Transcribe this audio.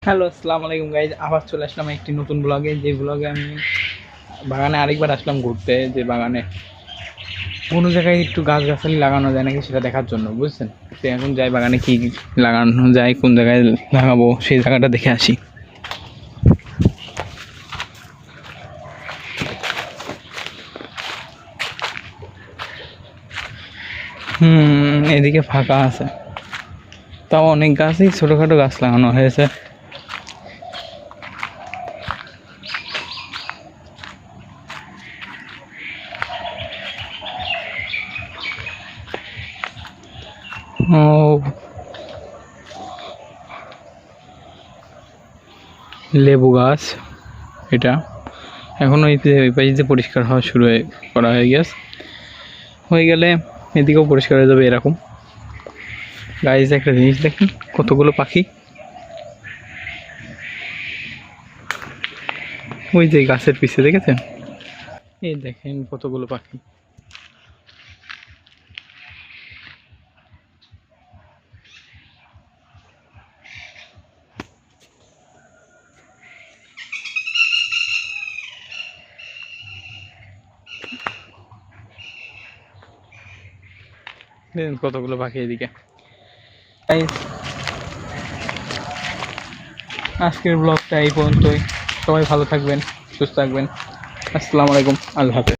Hello, আসসালামু আলাইকুম guys. আবার চলে আসলাম একটি নতুন ব্লগে, যে ব্লগে আমি বাগানে আরেকবার আসলাম ঘুরতে। যে বাগানে কোনো জায়গায় একটু গাছগাছালি লাগানো যায় নাকি সেটা দেখার জন্য, বুঝছেন? তো এখন যাই বাগানে কী লাগানো যায়, কোন জায়গায় লাগাবো সেই জায়গাটা দেখে আসি। এদিকে ফাঁকা আছে, তাও অনেক গাছই ছোটোখাটো গাছ লাগানো হয়েছে। ও, লেবু গাছ এটা এখনও ওই পাশে পরিষ্কার হওয়া করা হয়ে গেছে। হয়ে গেলে এদিকেও পরিষ্কার হয়ে যাবে। এরকম গাইজ একটা জিনিস দেখেন, কতগুলো পাখি ওই যে গাছের পিছে, দেখেছেন? এই দেখেন কতগুলো পাখি। দেখেন কতগুলো পাখি এদিকে। আজকের ব্লগটা এই পর্যন্তই। সবাই ভালো থাকবেন, সুস্থ থাকবেন। আসসালামু আলাইকুম, আল্লাহ হাফেজ।